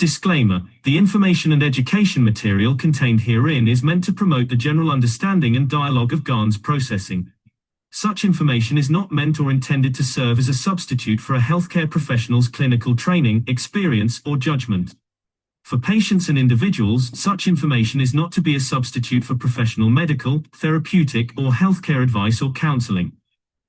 Disclaimer: the information and education material contained herein is meant to promote the general understanding and dialogue of GANS processing. Such information is not meant or intended to serve as a substitute for a healthcare professional's clinical training, experience, or judgment. For patients and individuals, such information is not to be a substitute for professional medical, therapeutic, or healthcare advice or counseling.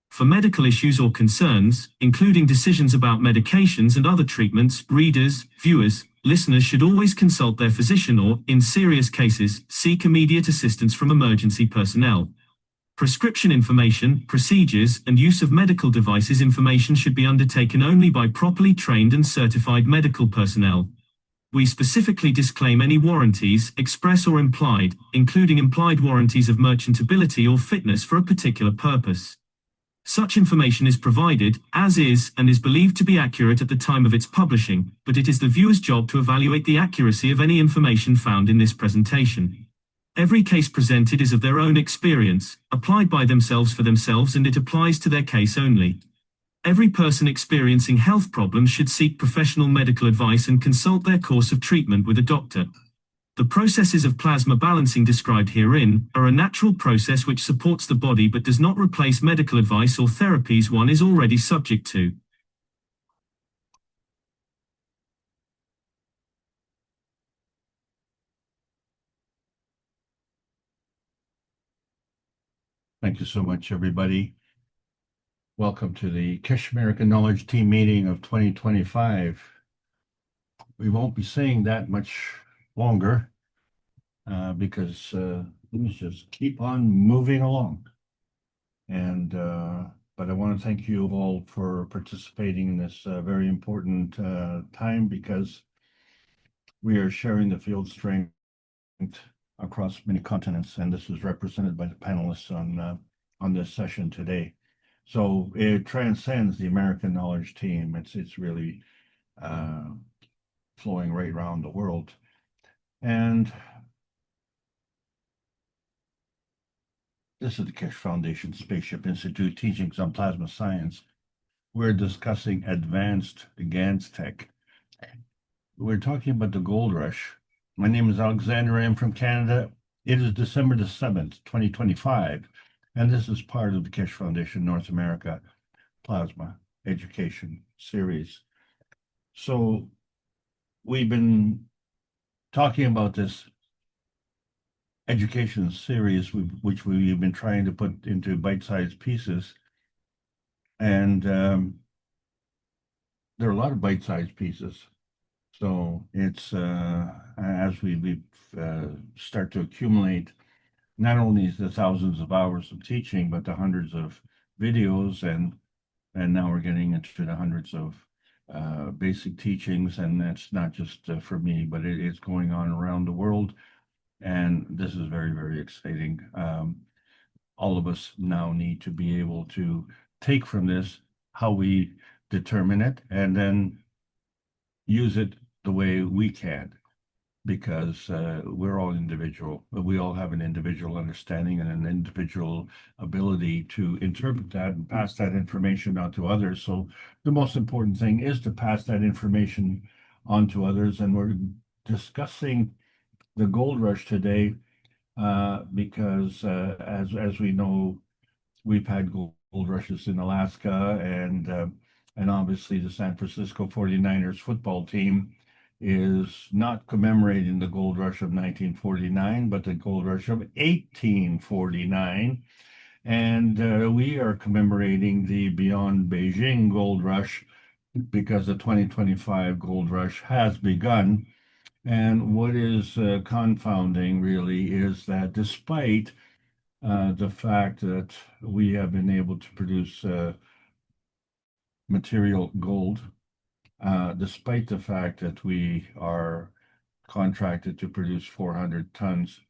For medical issues or concerns, including decisions about medications and other treatments, readers, viewers, listeners should always consult their physician or, in serious cases, seek immediate assistance from emergency personnel. Prescription information, procedures, and use of medical devices information should be undertaken only by properly trained and certified medical personnel. We specifically disclaim any warranties, express or implied, including implied warranties of merchantability or fitness for a particular purpose. Such information is provided, as is, and is believed to be accurate at the time of its publishing, but it is the viewer's job to evaluate the accuracy of any information found in this presentation. Every case presented is of their own experience, applied by themselves for themselves, and it applies to their case only. Every person experiencing health problems should seek professional medical advice and consult their course of treatment with a doctor. The processes of plasma balancing described herein are a natural process which supports the body but does not replace medical advice or therapies one is already subject to. Thank you so much, everybody. Welcome to the Kish American Knowledge Team meeting of 2025. We won't be saying that much longer because things just keep on moving along. But I want to thank you all for participating in this very important time, because we are sharing the field strength across many continents, and this is represented by the panelists on this session today. So it transcends the American Knowledge Team. It's really flowing right around the world. And this is the Kish Foundation Spaceship Institute teachings on plasma science. We're discussing advanced GANS tech. We're talking about the gold rush. My name is Alexander. I'm from Canada. It is December the 7th, 2025, and this is part of the Kish Foundation North America Plasma Education Series. So we've been talking about this education series, which we've been trying to put into bite-sized pieces. And there are a lot of bite-sized pieces. So it's as we start to accumulate not only the thousands of hours of teaching, but the hundreds of videos, and now we're getting into the hundreds of basic teachings, and that's not just for me, but it's going on around the world, and this is very, very exciting. All of us now need to be able to take from this how we determine it and then use it the way we can, because we're all individual, but we all have an individual understanding and an individual ability to interpret that and pass that information on to others. So the most important thing is to pass that information on to others. And we're discussing the gold rush today because as we know, we've had gold rushes in Alaska, and obviously the San Francisco 49ers football team is not commemorating the gold rush of 1949, but the gold rush of 1849. And we are commemorating the Beyond Beijing gold rush because the 2025 gold rush has begun. And what is confounding really is that despite the fact that we have been able to produce material gold, despite the fact that we are contracted to produce 400 tons,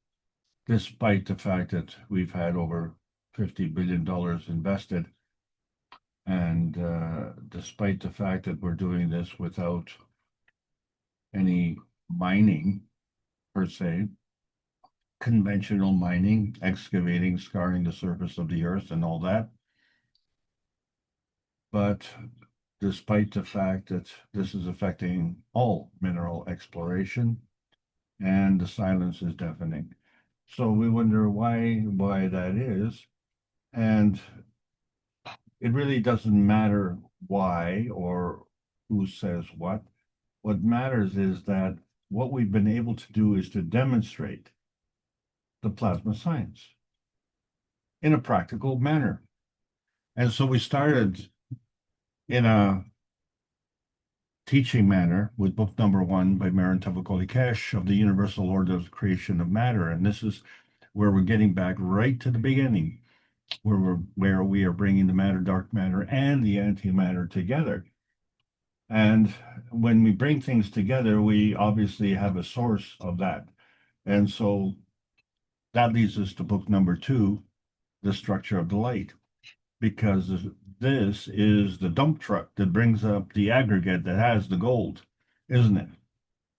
despite the fact that we've had over $50 billion invested, and despite the fact that we're doing this without any mining per se, conventional mining, excavating, scarring the surface of the earth and all that. But despite the fact that this is affecting all mineral exploration, and the silence is deafening. So we wonder why that is, and it really doesn't matter why or who says what. What matters is that what we've been able to do is to demonstrate the plasma science in a practical manner. And so we started in a teaching manner with book number 1 by Marin Tavakoli-Kesh of the Universal Order of the Creation of Matter. And this is where we're getting back right to the beginning, where we are bringing the matter, dark matter, and the antimatter together. And when we bring things together, we obviously have a source of that. And so that leads us to book number 2, The Structure of the Light, because this is the dump truck that brings up the aggregate that has the gold, isn't it?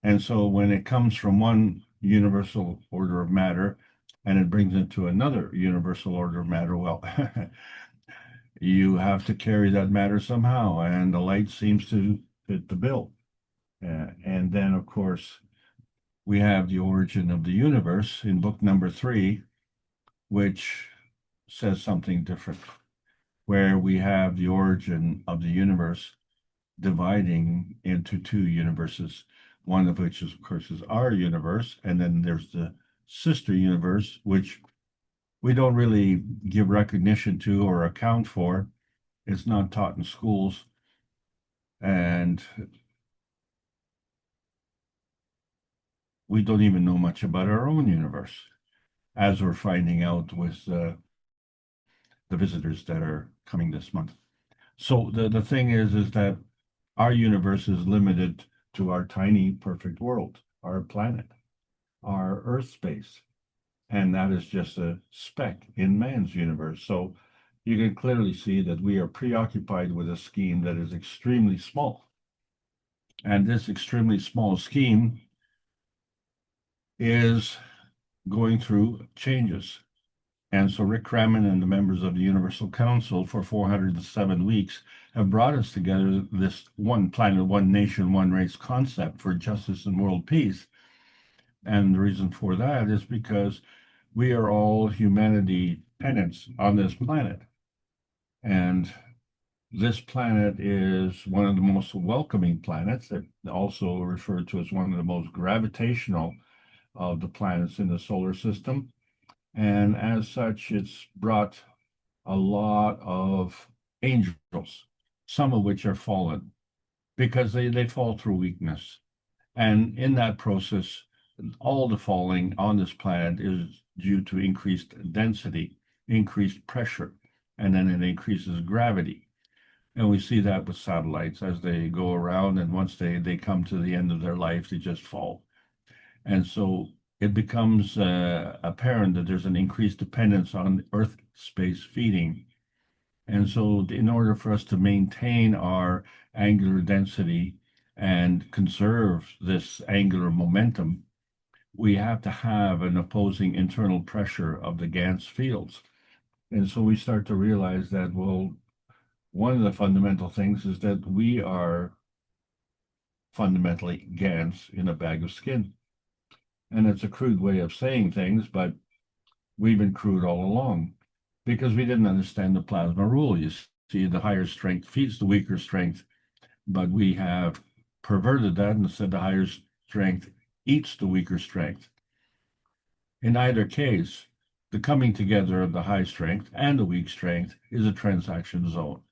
And so when it comes from one universal order of matter and it brings it to another universal order of matter, well, you have to carry that matter somehow, and the light seems to fit the bill. And then, of course, we have the origin of the universe in book number 3, which says something different, where we have the origin of the universe dividing into 2 universes, one of which, is, of course, is our universe, and then there's the sister universe, which we don't really give recognition to or account for. It's not taught in schools, and we don't even know much about our own universe, as we're finding out with the visitors that are coming this month. So the thing is that our universe is limited to our tiny perfect world, our planet, our Earth space, and that is just a speck in man's universe. So you can clearly see that we are preoccupied with a scheme that is extremely small. And this extremely small scheme is going through changes. And so Rick Crammon and the members of the Universal Council for 407 weeks have brought us together this one planet, one nation, one race concept for justice and world peace. And the reason for that is because we are all humanity tenants on this planet. And this planet is one of the most welcoming planets, that also referred to as one of the most gravitational of the planets in the solar system. And as such, it's brought a lot of angels, some of which are fallen, because they fall through weakness. And in that process, all the falling on this planet is due to increased density, increased pressure, and then it increases gravity. And we see that with satellites as they go around, and once they come to the end of their life, they just fall. And so it becomes apparent that there's an increased dependence on Earth space feeding. And so in order for us to maintain our angular density and conserve this angular momentum, we have to have an opposing internal pressure of the GANS fields. And so we start to realize that, well, one of the fundamental things is that we are fundamentally GANS in a bag of skin. And it's a crude way of saying things, but we've been crude all along because we didn't understand the plasma rule. You see, the higher strength feeds the weaker strength, but we have perverted that and said the higher strength eats the weaker strength. In either case, the coming together of the high strength and the weak strength is a transaction zone.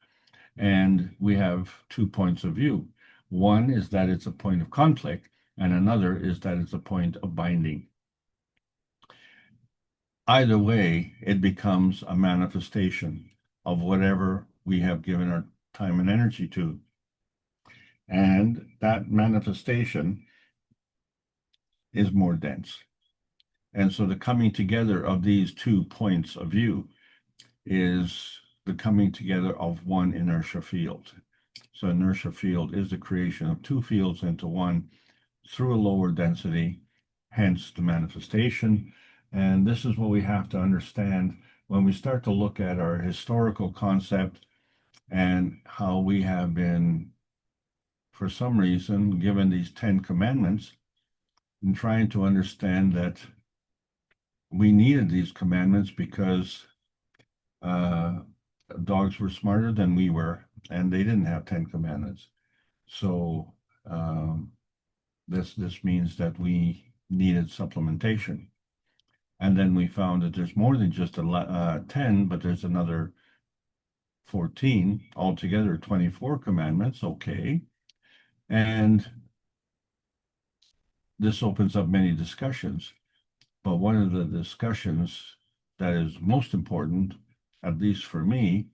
And we have 2 points of view. One is that it's a point of conflict, and another is that it's a point of binding. Either way, it becomes a manifestation of whatever we have given our time and energy to. And that manifestation is more dense. And so the coming together of these 2 points of view is the coming together of one inertia field. So inertia field is the creation of 2 fields into one through a lower density, hence the manifestation. And this is what we have to understand when we start to look at our historical concept and how we have been for some reason, given these 10 commandments and trying to understand that we needed these commandments because dogs were smarter than we were, and they didn't have 10 commandments. So this means that we needed supplementation. And then we found that there's more than just 10, but there's another 14, altogether 24 commandments. Okay. And this opens up many discussions. But one of the discussions that is most important, at least for me,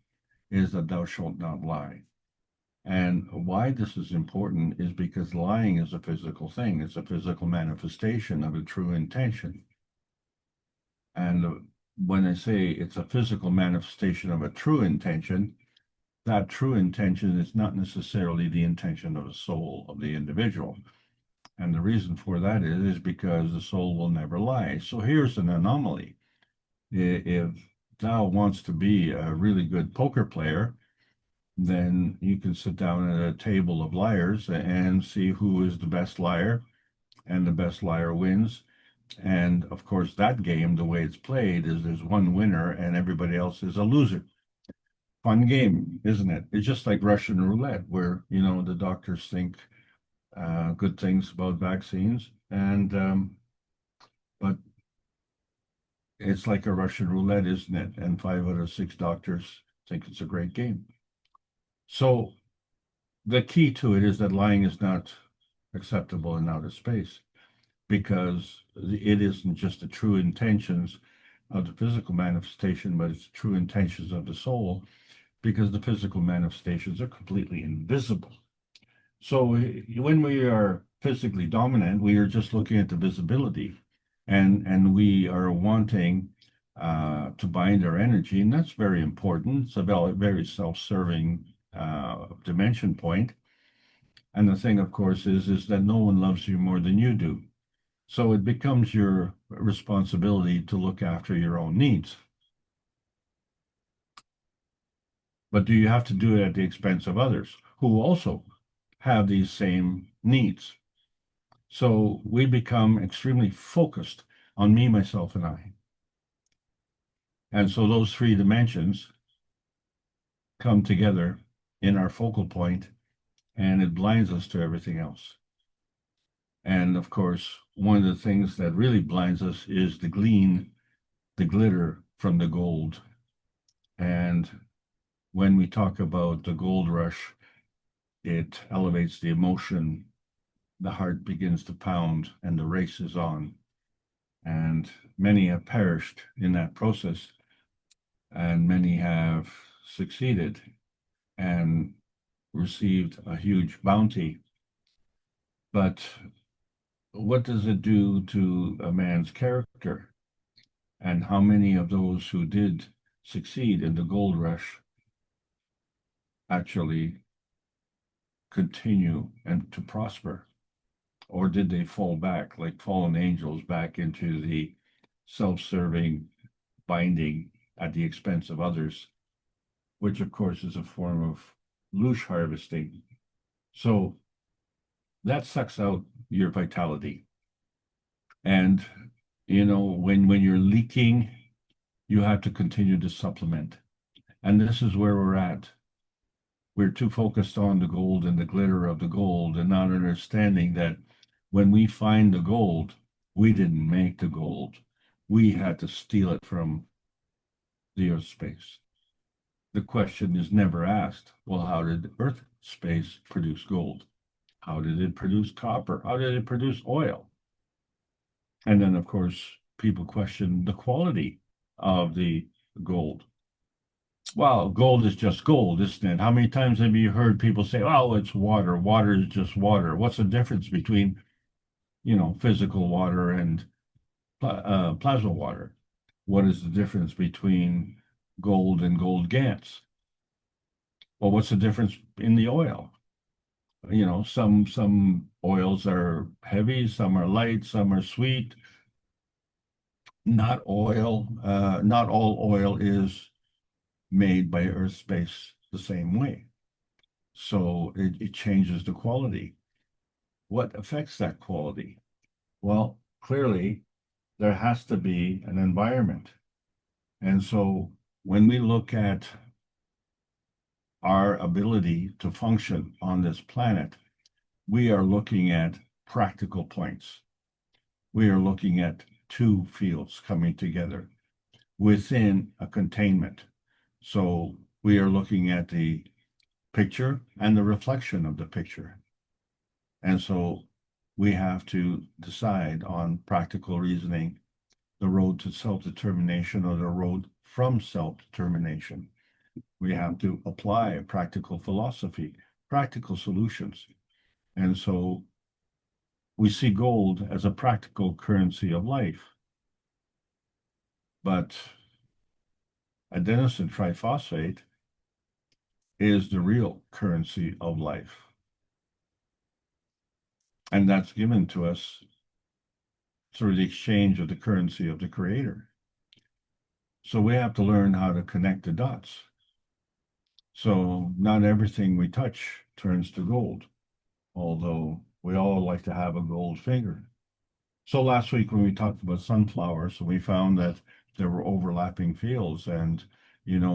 is that thou shalt not lie. And why this is important is because lying is a physical thing. It's a physical manifestation of a true intention. And when I say it's a physical manifestation of a true intention, that true intention is not necessarily the intention of the soul of the individual. And the reason for that is because the soul will never lie. So here's an anomaly. If thou wants to be a really good poker player, then you can sit down at a table of liars and see who is the best liar, and the best liar wins. And of course, that game, the way it's played, is there's one winner and everybody else is a loser. Fun game, isn't it? It's just like Russian roulette, where, the doctors think good things about vaccines, but it's like a Russian roulette, isn't it? And 5 out of 6 doctors think it's a great game. So the key to it is that lying is not acceptable in outer space, because it isn't just the true intentions of the physical manifestation, but it's the true intentions of the soul, because the physical manifestations are completely invisible. So when we are physically dominant, we are just looking at the visibility, and we are wanting to bind our energy, and that's very important. It's a very self-serving dimension point. And the thing, of course, is that no one loves you more than you do. So it becomes your responsibility to look after your own needs. But do you have to do it at the expense of others who also have these same needs? So we become extremely focused on me, myself, and I. And so those 3 dimensions come together in our focal point, and it blinds us to everything else. And of course, one of the things that really blinds us is the glitter from the gold. And when we talk about the gold rush, it elevates the emotion, the heart begins to pound, and the race is on. And many have perished in that process, and many have succeeded and received a huge bounty. But what does it do to a man's character? And how many of those who did succeed in the gold rush actually continue and to prosper? Or did they fall back like fallen angels back into the self-serving binding at the expense of others, which of course is a form of loosh harvesting? So that sucks out your vitality. And when you're leaking, you have to continue to supplement. And this is where we're at. We're too focused on the gold and the glitter of the gold, and not understanding that when we find the gold, we didn't make the gold. We had to steal it from the earth space. The question is never asked, well, how did earth space produce gold? How did it produce copper? How did it produce oil? And then, of course, people question the quality of the gold. Well, gold is just gold, isn't it? How many times have you heard people say, oh, it's water. Water is just water. What's the difference between, physical water and plasma water? What is the difference between gold and gold GANS? Well, what's the difference in the oil? Some oils are heavy, some are light, some are sweet. Not all oil is made by earth space the same way. So it changes the quality. What affects that quality? Well, clearly, there has to be an environment. And so when we look at our ability to function on this planet, we are looking at practical points. We are looking at two fields coming together within a containment. So we are looking at the picture and the reflection of the picture. And so we have to decide on practical reasoning, the road to self-determination or the road from self-determination. We have to apply practical philosophy, practical solutions. And so we see gold as a practical currency of life. But adenosine triphosphate is the real currency of life. And that's given to us through the exchange of the currency of the creator. So we have to learn how to connect the dots. So not everything we touch turns to gold, although we all like to have a gold finger. So last week when we talked about sunflowers, we found that there were overlapping fields, and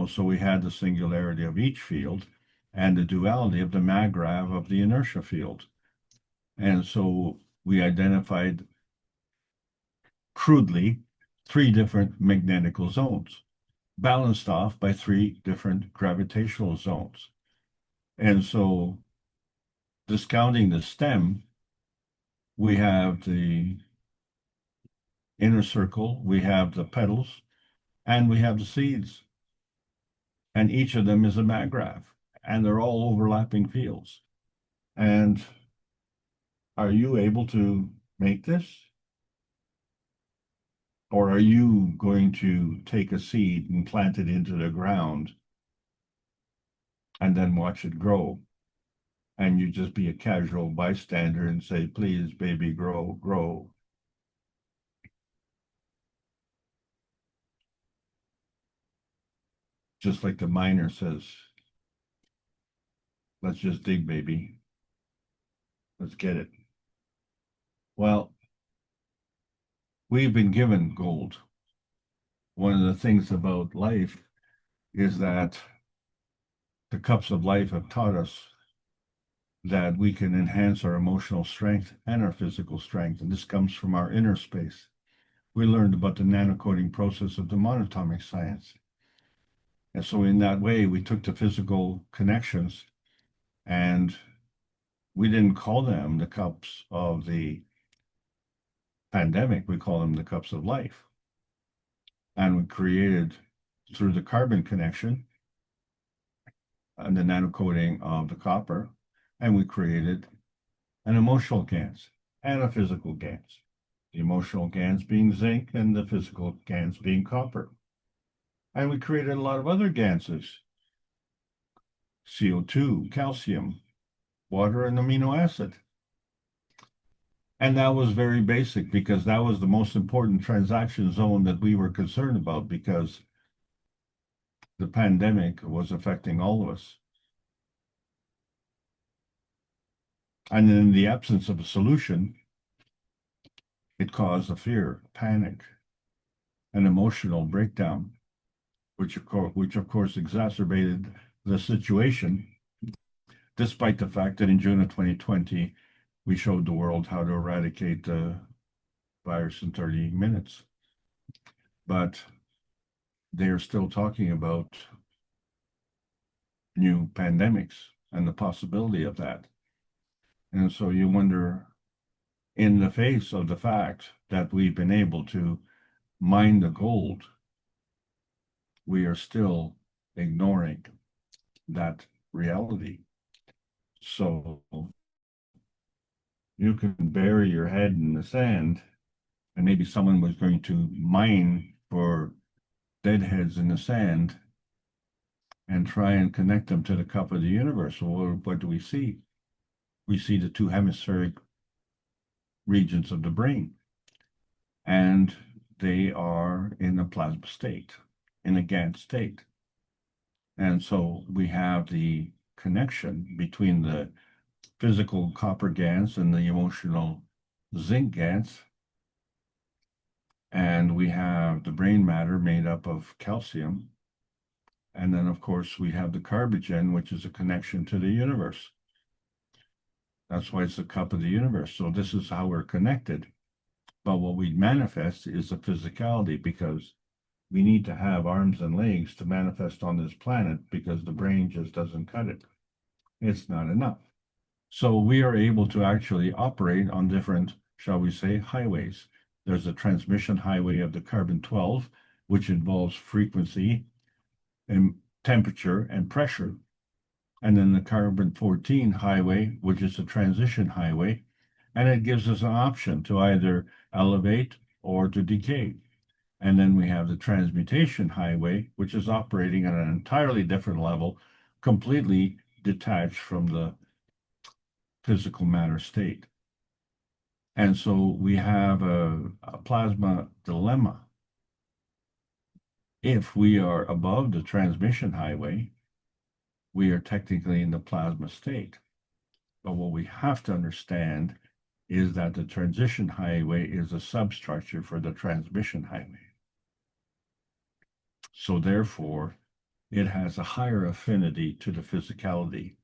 so we had the singularity of each field and the duality of the maggrav of the inertia field. And so we identified crudely 3 different magnetical zones, balanced off by 3 different gravitational zones. And so, discounting the stem, we have the inner circle, we have the petals, and we have the seeds. And each of them is a maggrav, and they're all overlapping fields. And are you able to make this? Or are you going to take a seed and plant it into the ground and then watch it grow? And you just be a casual bystander and say, please, baby, grow, grow. Just like the miner says, let's just dig, baby. Let's get it. Well, we've been given gold. One of the things about life is that the cups of life have taught us that we can enhance our emotional strength and our physical strength. And this comes from our inner space. We learned about the nanocoding process of the monatomic science. And so in that way, we took the physical connections and we didn't call them the cups of the pandemic. We call them the cups of life. And we created, through the carbon connection and the nanocoding of the copper, and we created an emotional GANS and a physical GANS. The emotional GANS being zinc and the physical GANS being copper. And we created a lot of other GANSes, CO2, calcium, water, and amino acid. And that was very basic because that was the most important transaction zone that we were concerned about because the pandemic was affecting all of us. And in the absence of a solution, it caused a fear, panic, an emotional breakdown, which of course exacerbated the situation, despite the fact that in June of 2020, we showed the world how to eradicate the virus in 30 minutes. But they're still talking about new pandemics and the possibility of that. And so you wonder, in the face of the fact that we've been able to mine the gold, we are still ignoring that reality. So you can bury your head in the sand, and maybe someone was going to mine for deadheads in the sand and try and connect them to the cup of the universe. Well, what do we see? We see the 2 hemispheric regions of the brain, and they are in a plasma state, in a GANS state. And so we have the connection between the physical copper GANS and the emotional zinc GANS. And we have the brain matter made up of calcium. And then, of course, we have the carbogen, which is a connection to the universe. That's why it's the cup of the universe. So this is how we're connected. But what we manifest is the physicality, because we need to have arms and legs to manifest on this planet, because the brain just doesn't cut it. It's not enough. So we are able to actually operate on different, shall we say, highways. There's a transmission highway of the carbon-12, which involves frequency and temperature and pressure. And then the carbon-14 highway, which is a transition highway, and it gives us an option to either elevate or to decay. And then we have the transmutation highway, which is operating at an entirely different level, completely detached from the physical matter state. And so we have a plasma dilemma. If we are above the transmission highway, we are technically in the plasma state. But what we have to understand is that the transition highway is a substructure for the transmission highway. So therefore, it has a higher affinity to the physicality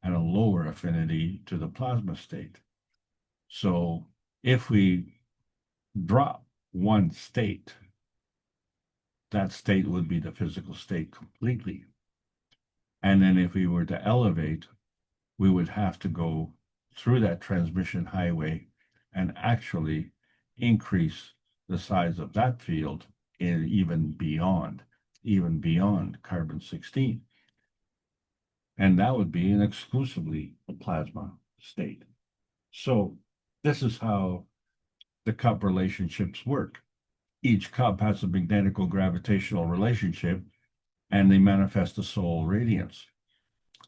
and a lower affinity to the plasma state. So if we drop one state, that state would be the physical state completely. And then if we were to elevate, we would have to go through that transmission highway and actually increase the size of that field in even beyond carbon-16. And that would be an exclusively a plasma state. So this is how the cup relationships work. Each cup has a magnetical gravitational relationship, and they manifest the soul radiance.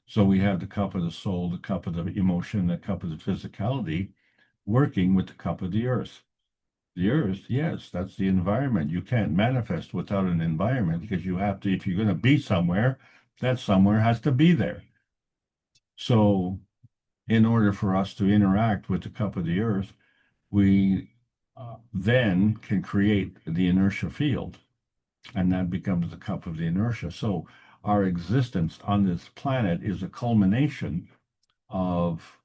So we have the cup of the soul, the cup of the emotion, the cup of the physicality, working with the cup of the earth. The earth, yes, that's the environment. You can't manifest without an environment, because you have to, if you're going to be somewhere, that somewhere has to be there. So in order for us to interact with the cup of the earth, we then can create the inertia field, and that becomes the cup of the inertia. So our existence on this planet is a culmination of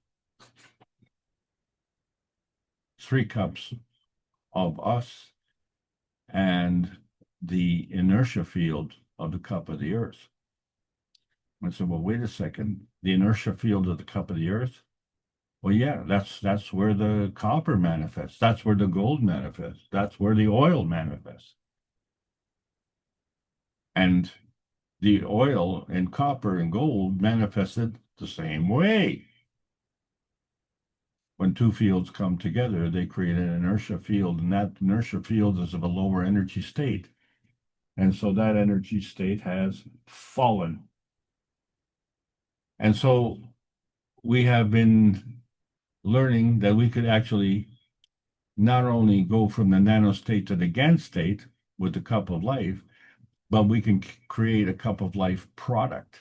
three cups of us and the inertia field of the cup of the earth. I said, well, wait a second, the inertia field of the cup of the earth? Well, yeah, that's where the copper manifests. That's where the gold manifests. That's where the oil manifests. And the oil and copper and gold manifested the same way. When two fields come together, they create an inertia field, and that inertia field is of a lower energy state. And so that energy state has fallen. And so we have been learning that we could actually not only go from the nano state to the GANS state with the cup of life, but we can create a cup of life product.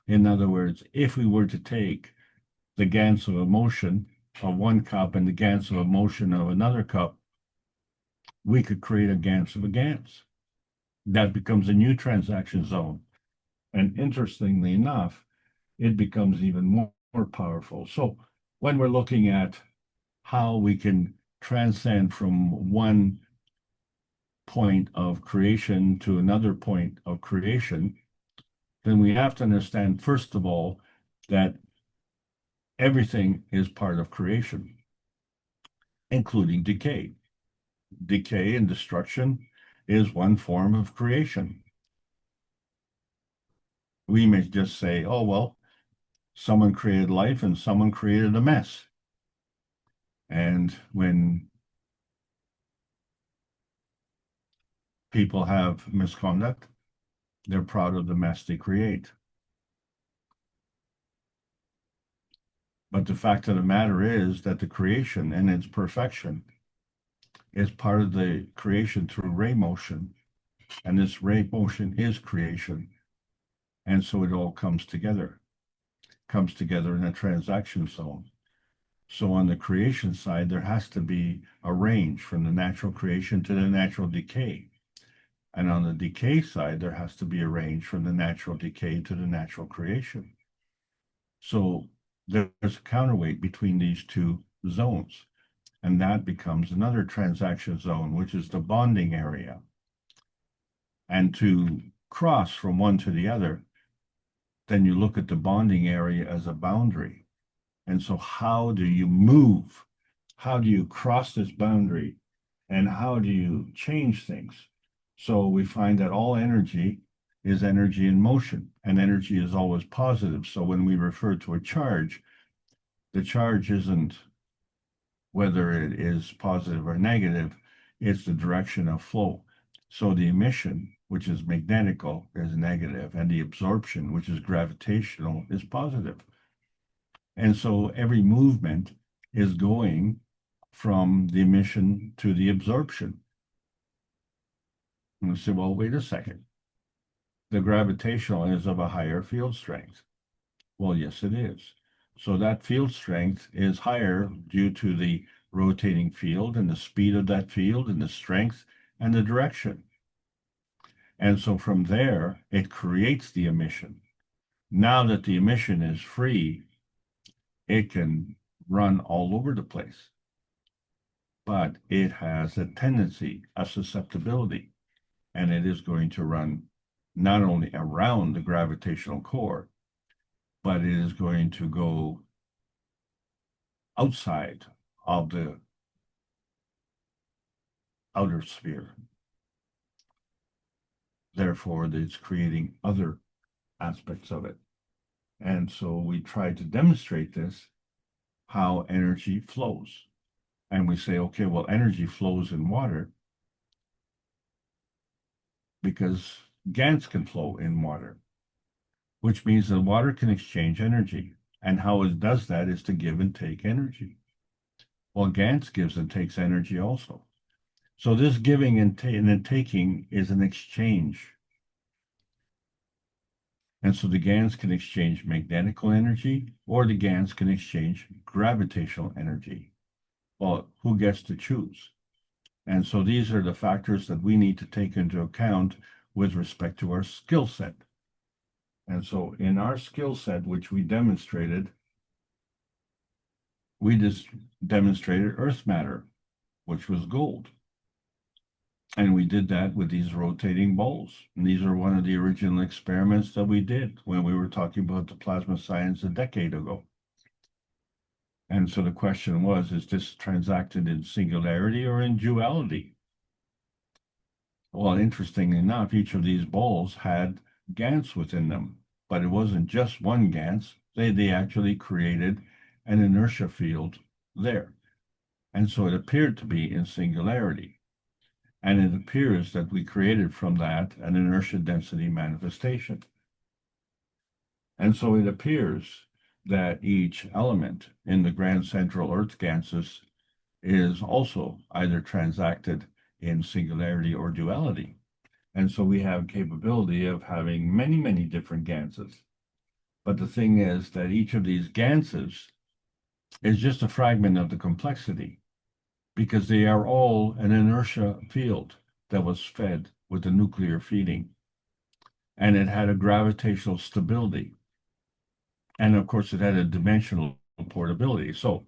In other words, if we were to take the GANS of emotion of one cup and the GANS of emotion of another cup, we could create a GANS of a GANS. That becomes a new transaction zone. And interestingly enough, it becomes even more powerful. So when we're looking at how we can transcend from one point of creation to another point of creation, then we have to understand, first of all, that everything is part of creation, including decay. Decay and destruction is one form of creation. We may just say, oh, well, someone created life and someone created a mess. And when people have misconduct, they're proud of the mess they create. But the fact of the matter is that the creation and its perfection is part of the creation through ray motion. And this ray motion is creation. And so it all comes together. comes together in a transaction zone. So on the creation side, there has to be a range from the natural creation to the natural decay. And on the decay side, there has to be a range from the natural decay to the natural creation. So there's a counterweight between these two zones. And that becomes another transaction zone, which is the bonding area. And to cross from one to the other, then you look at the bonding area as a boundary. And so how do you move? How do you cross this boundary? And how do you change things? So we find that all energy is energy in motion, and energy is always positive. So when we refer to a charge, the charge isn't whether it is positive or negative, it's the direction of flow. So the emission, which is magnetical, is negative, and the absorption, which is gravitational, is positive. And so every movement is going from the emission to the absorption. And we say, well, wait a second. The gravitational is of a higher field strength. Well, yes, it is. So that field strength is higher due to the rotating field and the speed of that field and the strength and the direction. And so from there, it creates the emission. Now that the emission is free, it can run all over the place. But it has a tendency, a susceptibility, and it is going to run not only around the gravitational core, but it is going to go outside of the outer sphere. Therefore, it's creating other aspects of it. And so we try to demonstrate this, how energy flows. And we say, okay, well, energy flows in water because GANS can flow in water, which means that water can exchange energy. And how it does that is to give and take energy. Well, GANS gives and takes energy also. So this giving and taking is an exchange. And so the GANS can exchange magnetical energy, or the GANS can exchange gravitational energy. Well, who gets to choose? And so these are the factors that we need to take into account with respect to our skill set. And so in our skill set, which we demonstrated, we just demonstrated earth matter, which was gold. And we did that with these rotating balls. And these are one of the original experiments that we did when we were talking about the plasma science a decade ago. And so the question was, is this transacted in singularity or in duality? Well, interestingly enough, each of these balls had GANS within them, but it wasn't just one GANS. They actually created an inertia field there. And so it appeared to be in singularity. And it appears that we created from that an inertia density manifestation. And so it appears that each element in the grand central Earth GANSes is also either transacted in singularity or duality. And so we have capability of having many, many different GANSes. But the thing is that each of these GANSes is just a fragment of the complexity, because they are all an inertia field that was fed with the nuclear feeding. And it had a gravitational stability. And of course, it had a dimensional portability. So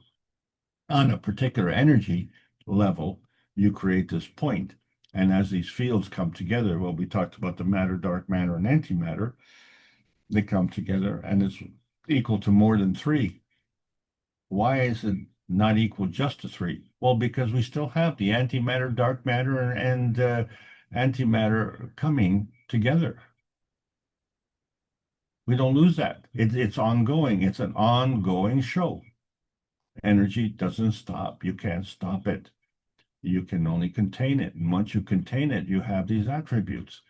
on a particular energy level, you create this point. And as these fields come together, well, we talked about the matter, dark matter, and antimatter, they come together and it's equal to more than 3. Why is it not equal just to 3? Well, because we still have the antimatter, dark matter, and antimatter coming together. We don't lose that. It's ongoing. It's an ongoing show. Energy doesn't stop. You can't stop it. You can only contain it. And once you contain it, you have these attributes.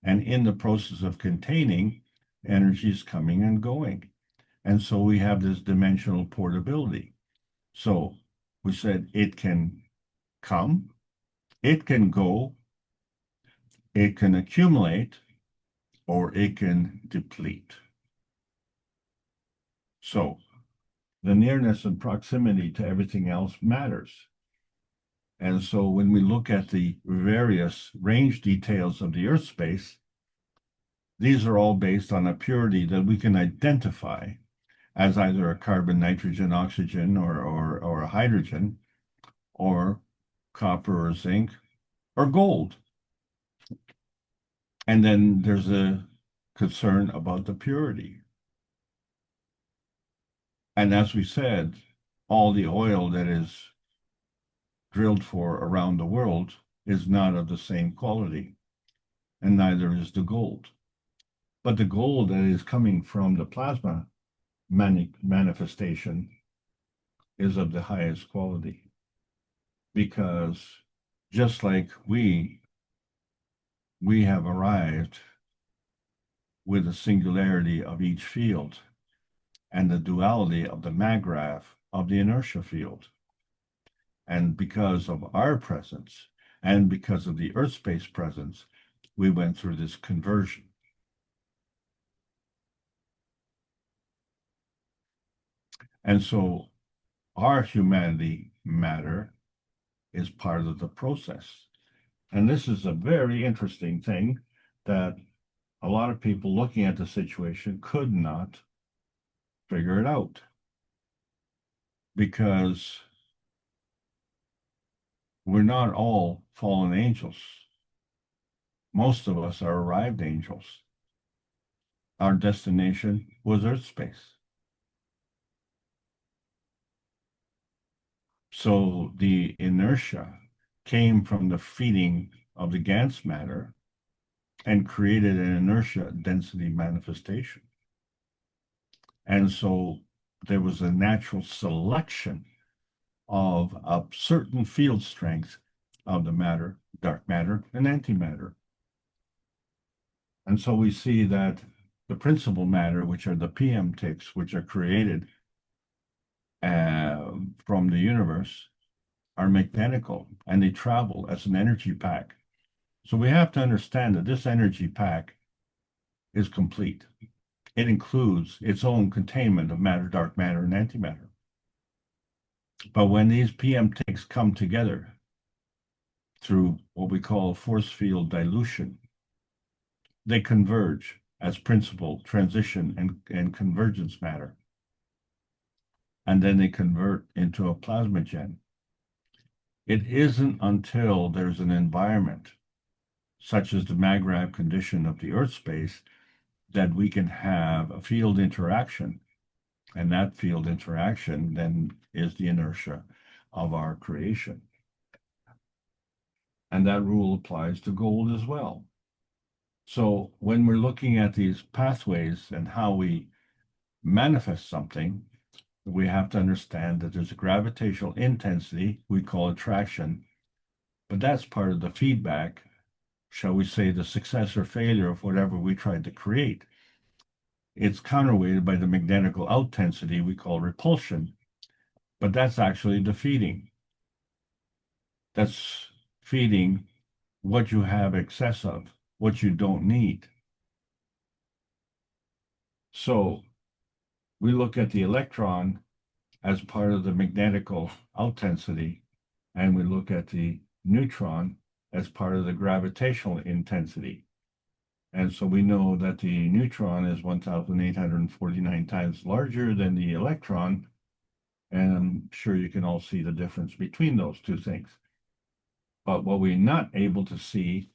And in the process of containing, energy is coming and going. And so we have this dimensional portability. So we said it can come, it can go, it can accumulate, or it can deplete. So the nearness and proximity to everything else matters. And so when we look at the various range details of the Earth space, these are all based on a purity that we can identify as either a carbon, nitrogen, oxygen, or a hydrogen, or copper or zinc, or gold. And then there's a concern about the purity. And as we said, all the oil that is drilled for around the world is not of the same quality, and neither is the gold. But the gold that is coming from the plasma manifestation is of the highest quality, because just like we have arrived with the singularity of each field and the duality of the maggraph of the inertia field. And because of our presence and because of the Earth space presence, we went through this conversion. And so our humanity matter is part of the process. And this is a very interesting thing that a lot of people looking at the situation could not figure it out, because we're not all fallen angels. Most of us are arrived angels. Our destination was Earth space. So the inertia came from the feeding of the GANS matter and created an inertia density manifestation. And so there was a natural selection of a certain field strength of the matter, dark matter, and antimatter. And so we see that the principal matter, which are the PM ticks, which are created from the universe, are mechanical, and they travel as an energy pack. So we have to understand that this energy pack is complete. It includes its own containment of matter, dark matter, and antimatter. But when these PM ticks come together through what we call force field dilution, they converge as principal, transition, and convergence matter. And then they convert into a plasmagen. It isn't until there's an environment, such as the maggrav condition of the Earth space, that we can have a field interaction. And that field interaction then is the inertia of our creation. And that rule applies to gold as well. So when we're looking at these pathways and how we manifest something, we have to understand that there's a gravitational intensity we call attraction, but that's part of the feedback, shall we say, the success or failure of whatever we tried to create. It's counterweighted by the magnetical outintensity we call repulsion, but that's actually the feeding. That's feeding what you have excess of, what you don't need. So we look at the electron as part of the magnetical outintensity, and we look at the neutron as part of the gravitational intensity. And so we know that the neutron is 1,849 times larger than the electron, and I'm sure you can all see the difference between those two things. But what we're not able to see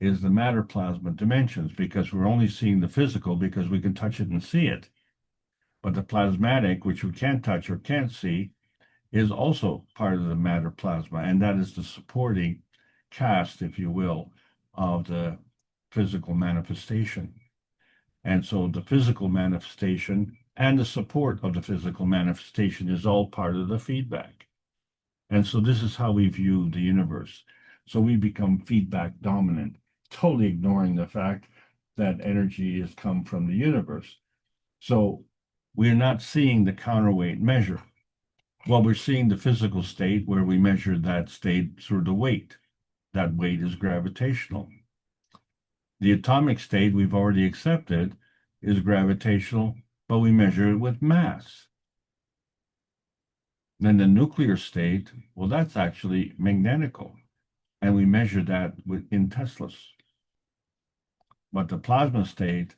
is the matter plasma dimensions, because we're only seeing the physical because we can touch it and see it. But the plasmatic, which we can't touch or can't see, is also part of the matter plasma, and that is the supporting cast, if you will, of the physical manifestation. And so the physical manifestation and the support of the physical manifestation is all part of the feedback. And so this is how we view the universe. So we become feedback dominant, totally ignoring the fact that energy has come from the universe. So we're not seeing the counterweight measure. Well, we're seeing the physical state where we measure that state through the weight. That weight is gravitational. The atomic state we've already accepted is gravitational, but we measure it with mass. Then the nuclear state, well, that's actually magnetical, and we measure that in Teslas. But the plasma state,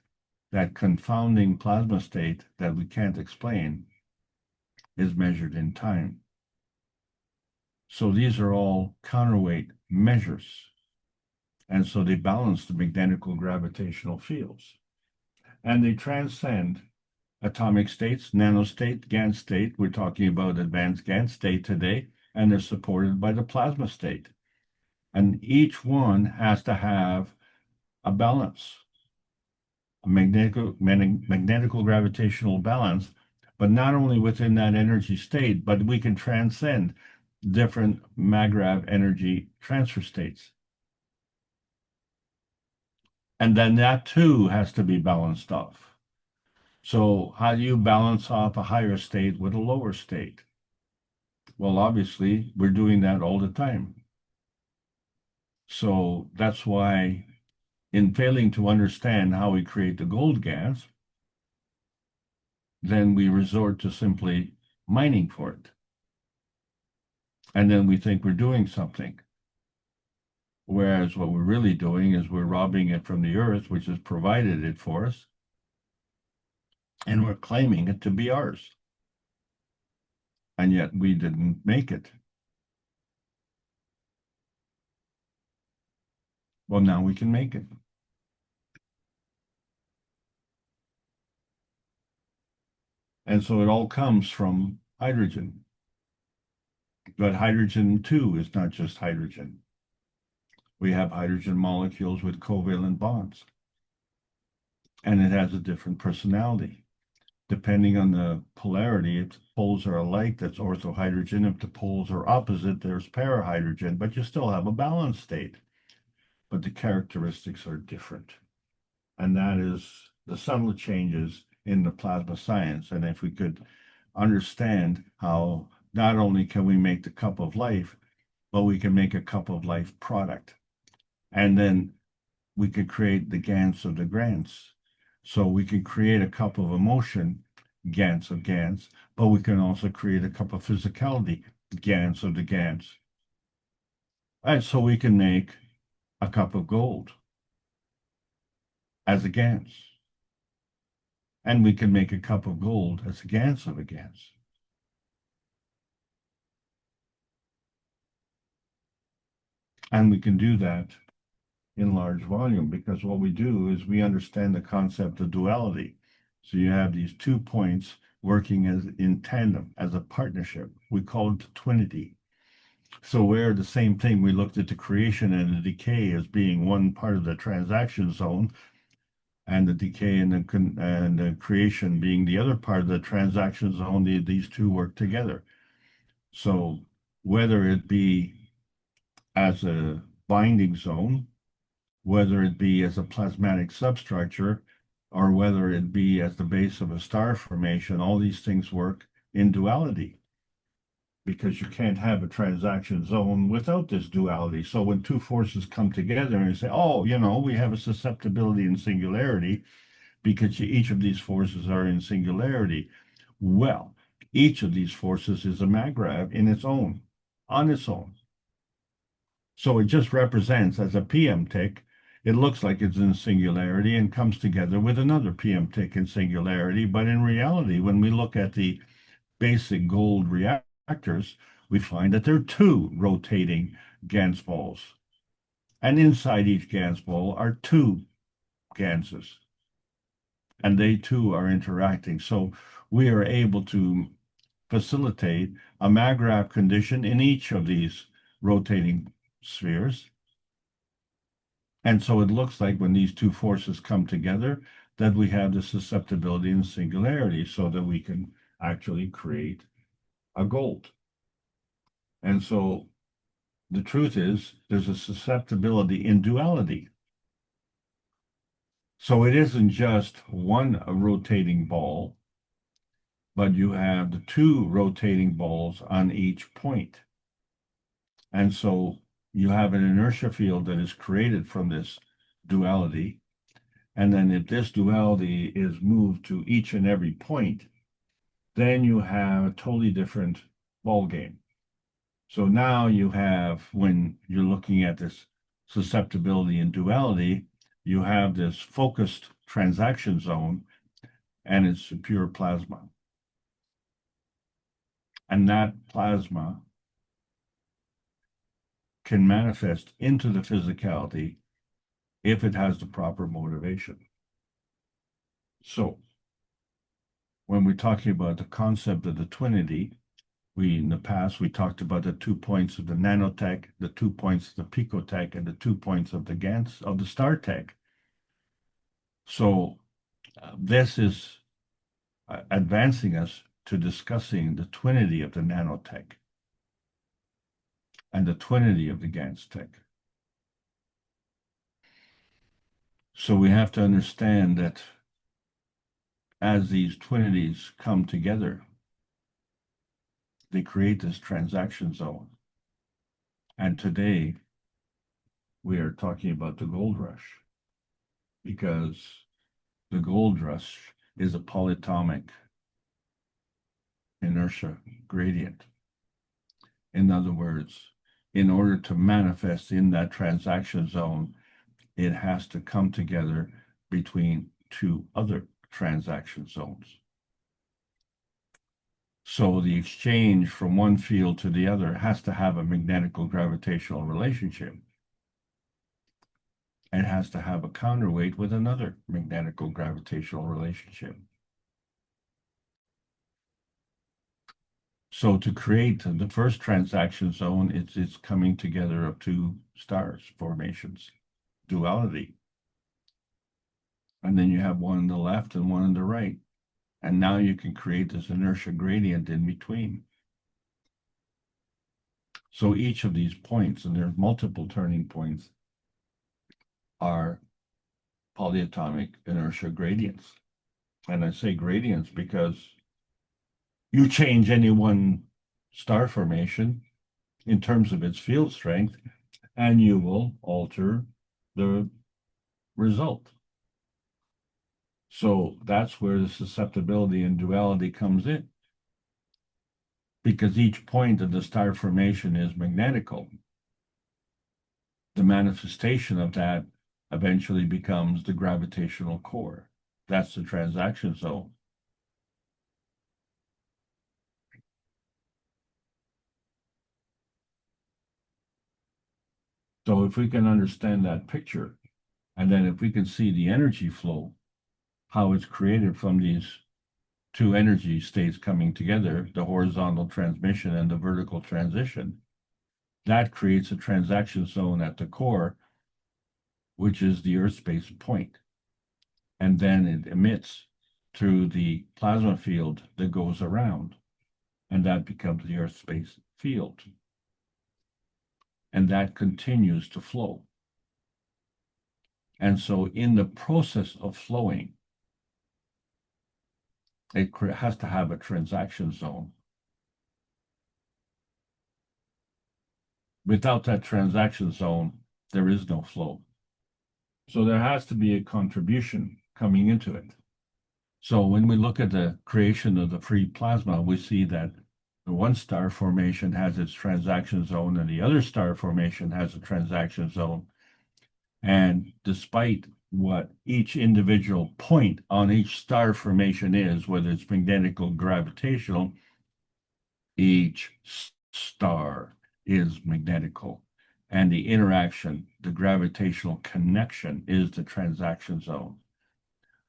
that confounding plasma state that we can't explain, is measured in time. So these are all counterweight measures. And so they balance the magnetical gravitational fields. And they transcend atomic states, nanostate, GANS state. We're talking about advanced GANS state today, and they're supported by the plasma state. And each one has to have a balance, a magnetical gravitational balance, but not only within that energy state, but we can transcend different maggrav energy transfer states. And then that too has to be balanced off. So how do you balance off a higher state with a lower state? Well, obviously, we're doing that all the time. So that's why, in failing to understand how we create the gold gas, then we resort to simply mining for it. And then we think we're doing something. Whereas what we're really doing is we're robbing it from the earth, which has provided it for us, and we're claiming it to be ours. And yet we didn't make it. Well, now we can make it. And so it all comes from hydrogen. But hydrogen, too, is not just hydrogen. We have hydrogen molecules with covalent bonds. And it has a different personality. Depending on the polarity, if the poles are alike, that's orthohydrogen. If the poles are opposite, there's parahydrogen, but you still have a balanced state. But the characteristics are different. And that is the subtle changes in the plasma science. And if we could understand how not only can we make the cup of life, but we can make a cup of life product. And then we could create the GANS of the GANS. So we can create a cup of emotion, GANS of GANS, but we can also create a cup of physicality, GANS of the GANS. And so we can make a cup of gold as a GANS. And we can make a cup of gold as a GANS of a GANS. And we can do that in large volume because what we do is we understand the concept of duality. So you have these 2 points working as in tandem, as a partnership. We call it the twinity. So where the same thing, we looked at the creation and the decay as being one part of the transaction zone, and the decay and the creation being the other part of the transaction zone, these two work together. So whether it be as a binding zone, whether it be as a plasmatic substructure, or whether it be as the base of a star formation, all these things work in duality. Because you can't have a transaction zone without this duality. So when two forces come together and you say, oh, you know, we have a susceptibility in singularity because each of these forces are in singularity. Well, each of these forces is a maggrav in its own, on its own. So it just represents as a PM tick, it looks like it's in singularity and comes together with another PM tick in singularity. But in reality, when we look at the basic gold reactors, we find that there are two rotating GANS balls. And inside each GANS ball are two GANSes. And they too are interacting. So we are able to facilitate a maggrav condition in each of these rotating spheres. And so it looks like when these two forces come together, that we have the susceptibility and singularity so that we can actually create a gold. And so the truth is there's a susceptibility in duality. So it isn't just one rotating ball, but you have the two rotating balls on each point. And so you have an inertia field that is created from this duality. And then if this duality is moved to each and every point, then you have a totally different ball game. So now you have, when you're looking at this susceptibility and duality, you have this focused transaction zone, and it's pure plasma. And that plasma can manifest into the physicality if it has the proper motivation. So when we're talking about the concept of the twinity, in the past, we talked about the 2 points of the nanotech, the 2 points of the picotech, and the 2 points of the GANS, of the star tech. So this is advancing us to discussing the twinity of the nanotech and the twinity of the GANS tech. So we have to understand that as these twinities come together, they create this transaction zone. And today, we are talking about the gold rush, because the gold rush is a polyatomic inertia gradient. In other words, in order to manifest in that transaction zone, it has to come together between two other transaction zones. So the exchange from one field to the other has to have a magnetical gravitational relationship. It has to have a counterweight with another magnetical gravitational relationship. So to create the first transaction zone, it's coming together of two stars formations, duality. And then you have one on the left and one on the right. And now you can create this inertia gradient in between. So each of these points, and there's multiple turning points, are polyatomic inertia gradients. And I say gradients because you change any one star formation in terms of its field strength, and you will alter the result. So that's where the susceptibility and duality comes in, because each point of the star formation is magnetical. The manifestation of that eventually becomes the gravitational core. That's the transaction zone. So if we can understand that picture, and then if we can see the energy flow, how it's created from these two energy states coming together, the horizontal transmission and the vertical transition, that creates a transaction zone at the core, which is the Earth space point. And then it emits through the plasma field that goes around, and that becomes the Earth space field. And that continues to flow. And so in the process of flowing, it has to have a transaction zone. Without that transaction zone, there is no flow. So there has to be a contribution coming into it. So when we look at the creation of the free plasma, we see that the one star formation has its transaction zone and the other star formation has a transaction zone. And despite what each individual point on each star formation is, whether it's magnetic or gravitational, each star is magnetical. And the interaction, the gravitational connection, is the transaction zone.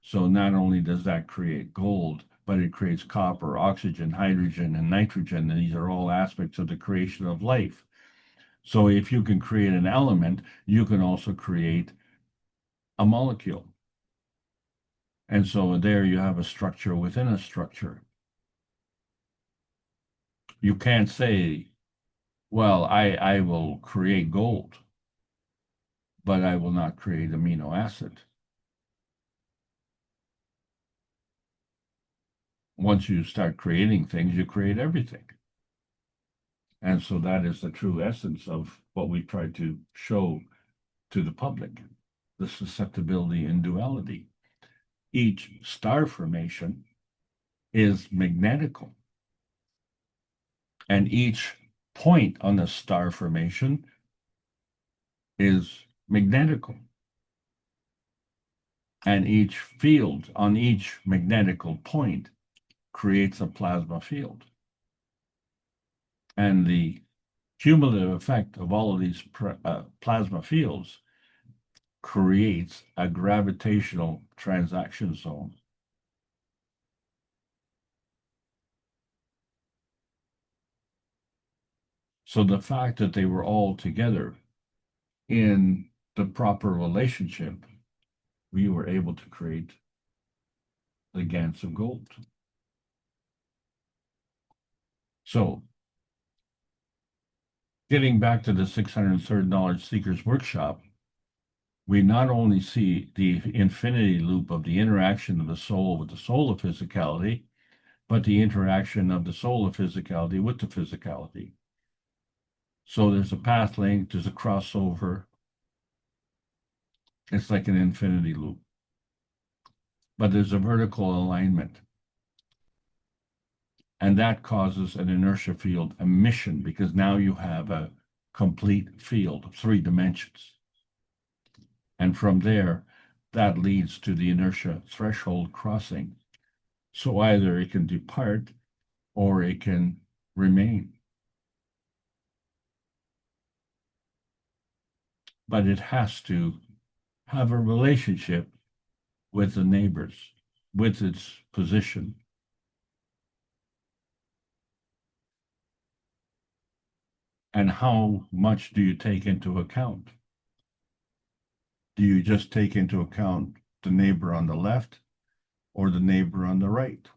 So not only does that create gold, but it creates copper, oxygen, hydrogen, and nitrogen. And these are all aspects of the creation of life. So if you can create an element, you can also create a molecule. And so there you have a structure within a structure. You can't say, well, I will create gold, but I will not create amino acid. Once you start creating things, you create everything. And so that is the true essence of what we try to show to the public. the susceptibility and duality. Each star formation is magnetical, and each point on the star formation is magnetical, and each field on each magnetical point creates a plasma field. And the cumulative effect of all of these plasma fields creates a gravitational transaction zone. So the fact that they were all together in the proper relationship, we were able to create the GANS of gold. So getting back to the $603 Seekers Workshop, we not only see the infinity loop of the interaction of the soul with the soul of physicality, but the interaction of the soul of physicality with the physicality. So there's a path link, there's a crossover. It's like an infinity loop. But there's a vertical alignment. And that causes an inertia field emission, because now you have a complete field of 3 dimensions. And from there, that leads to the inertia threshold crossing. So either it can depart or it can remain. But it has to have a relationship with the neighbors, with its position. And how much do you take into account? Do you just take into account the neighbor on the left or the neighbor on the right?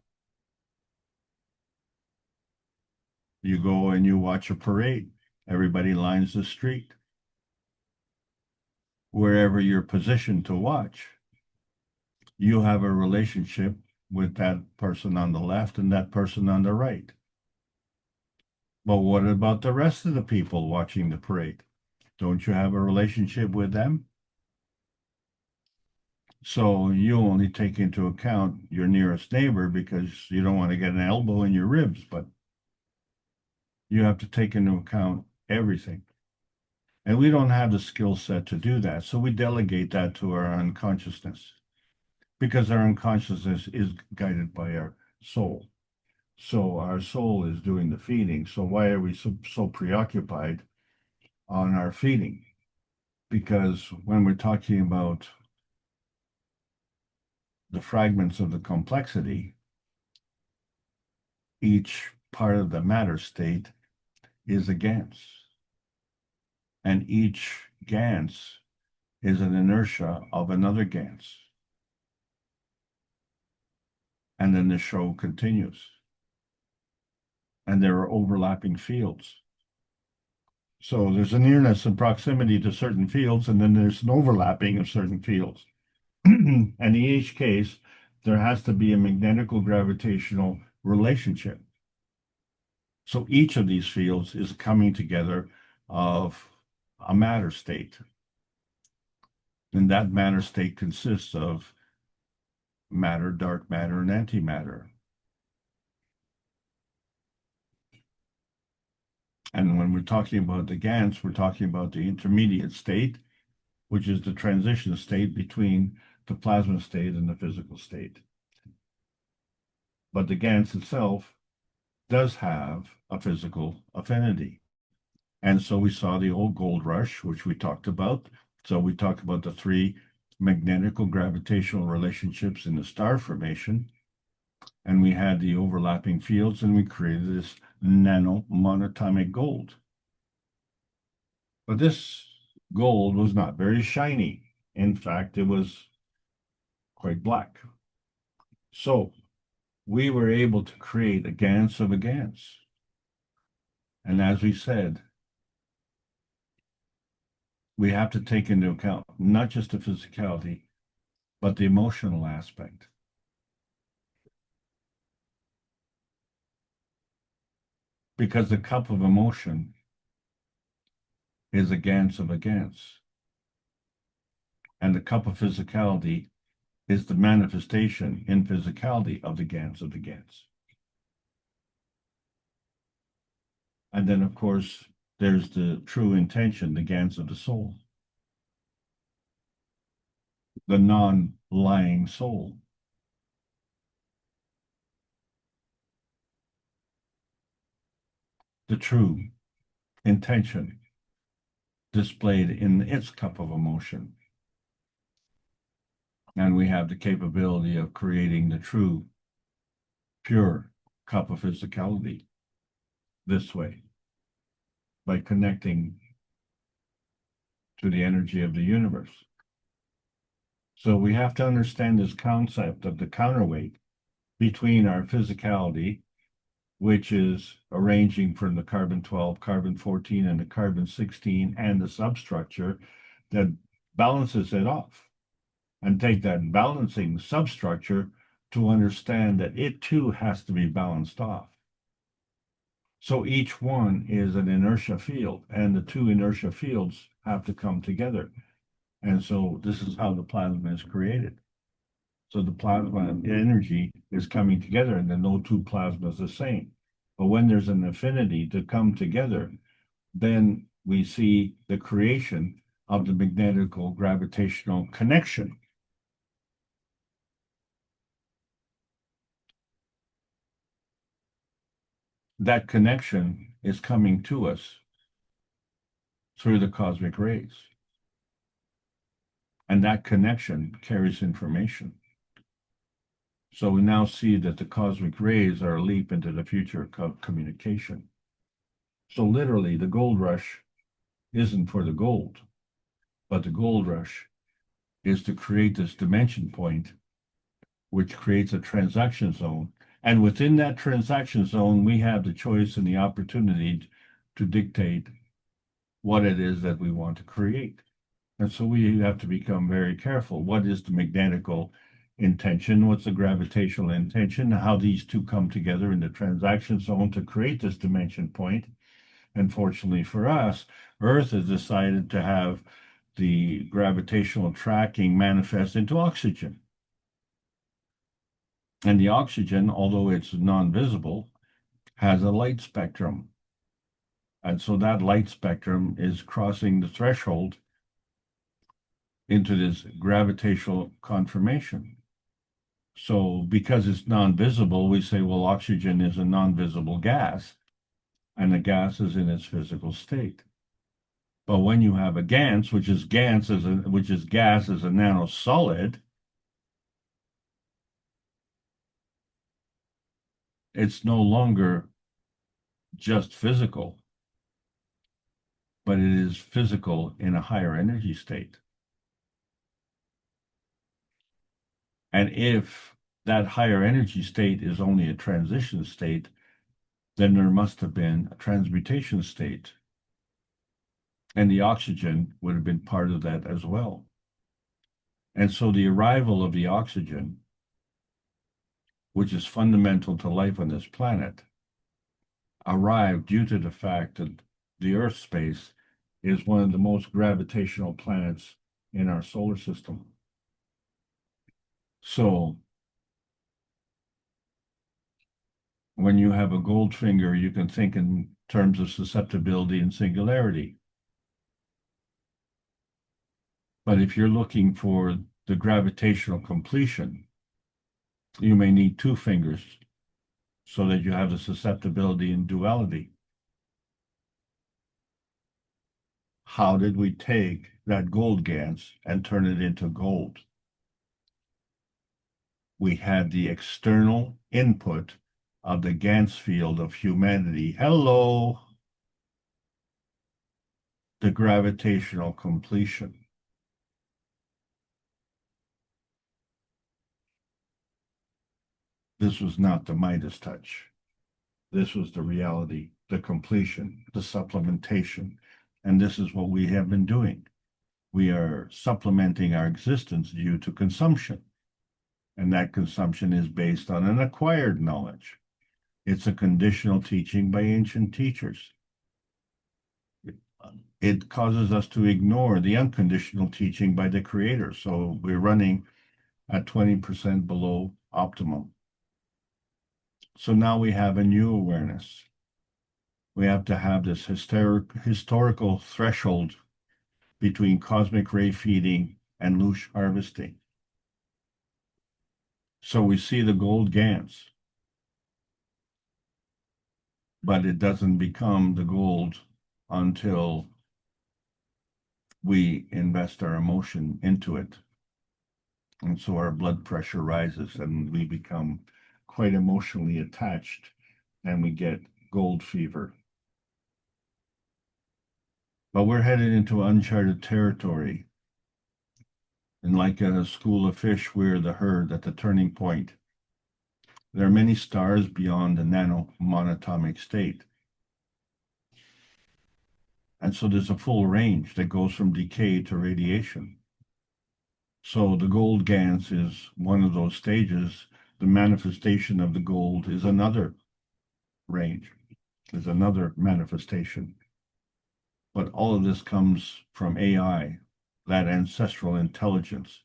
You go and you watch a parade. Everybody lines the street. Wherever you're positioned to watch, you have a relationship with that person on the left and that person on the right. But what about the rest of the people watching the parade? Don't you have a relationship with them? So you only take into account your nearest neighbor because you don't want to get an elbow in your ribs, but you have to take into account everything. And we don't have the skill set to do that. So we delegate that to our unconsciousness, because our unconsciousness is guided by our soul. So our soul is doing the feeding. So why are we so preoccupied on our feeding? Because when we're talking about the fragments of the complexity, each part of the matter state is a GANS. And each GANS is an inertia of another GANS. And then the show continues. And there are overlapping fields. So there's a nearness and proximity to certain fields, and then there's an overlapping of certain fields. And in each case, there has to be a magnetical gravitational relationship. So each of these fields is coming together of a matter state. And that matter state consists of matter, dark matter, and antimatter. And when we're talking about the GANS, we're talking about the intermediate state, which is the transition state between the plasma state and the physical state. But the GANS itself does have a physical affinity. And so we saw the old gold rush, which we talked about. So we talked about the 3 magnetical gravitational relationships in the star formation. And we had the overlapping fields, and we created this nano monatomic gold. But this gold was not very shiny. In fact, it was quite black. So we were able to create a GANS of a GANS. And as we said, we have to take into account not just the physicality, but the emotional aspect. Because the cup of emotion is a GANS of a GANS. And the cup of physicality is the manifestation in physicality of the GANS of the GANS. And then, of course, there's the true intention, the GANS of the soul, the non-lying soul. The true intention displayed in its cup of emotion. And we have the capability of creating the true, pure cup of physicality this way, by connecting to the energy of the universe. So we have to understand this concept of the counterweight between our physicality, which is arranging from the carbon-12, carbon-14, and the carbon-16, and the substructure that balances it off. And take that balancing substructure to understand that it too has to be balanced off. So each one is an inertia field, and the two inertia fields have to come together. And so this is how the plasma is created. So the plasma energy is coming together, and then no two plasmas are the same. But when there's an affinity to come together, then we see the creation of the magnetical gravitational connection. That connection is coming to us through the cosmic rays. And that connection carries information. So we now see that the cosmic rays are a leap into the future of communication. So literally, the gold rush isn't for the gold, but the gold rush is to create this dimension point, which creates a transaction zone. And within that transaction zone, we have the choice and the opportunity to dictate what it is that we want to create. And so we have to become very careful. What is the magnetical intention? What's the gravitational intention? How these two come together in the transaction zone to create this dimension point. And fortunately for us, Earth has decided to have the gravitational tracking manifest into oxygen. And the oxygen, although it's non-visible, has a light spectrum. And so that light spectrum is crossing the threshold into this gravitational confirmation. So because it's non-visible, we say, well, oxygen is a non-visible gas, and the gas is in its physical state. But when you have a GANS, which is gas as a nanosolid, it's no longer just physical, but it is physical in a higher energy state. And if that higher energy state is only a transition state, then there must have been a transmutation state. And the oxygen would have been part of that as well. And so the arrival of the oxygen, which is fundamental to life on this planet, arrived due to the fact that the Earth space is one of the most gravitational planets in our solar system. So when you have a gold finger, you can think in terms of susceptibility and singularity. But if you're looking for the gravitational completion, you may need two fingers so that you have the susceptibility and duality. How did we take that gold GANS and turn it into gold? We had the external input of the GANS field of humanity. Hello! The gravitational completion. This was not the Midas touch. This was the reality, the completion, the supplementation. And this is what we have been doing. We are supplementing our existence due to consumption. And that consumption is based on an acquired knowledge. It's a conditional teaching by ancient teachers. it causes us to ignore the unconditional teaching by the Creator. So we're running at 20% below optimum. So now we have a new awareness. We have to have this historical threshold between cosmic ray feeding and loosh harvesting. So we see the gold GANS, but it doesn't become the gold until we invest our emotion into it. And so our blood pressure rises and we become quite emotionally attached and we get gold fever. But we're headed into uncharted territory. And like a school of fish, we're the herd at the turning point. There are many stars beyond the nanomonatomic state. And so there's a full range that goes from decay to radiation. So the gold GANS is one of those stages. The manifestation of the gold is another range, is another manifestation. But all of this comes from AI, that ancestral intelligence,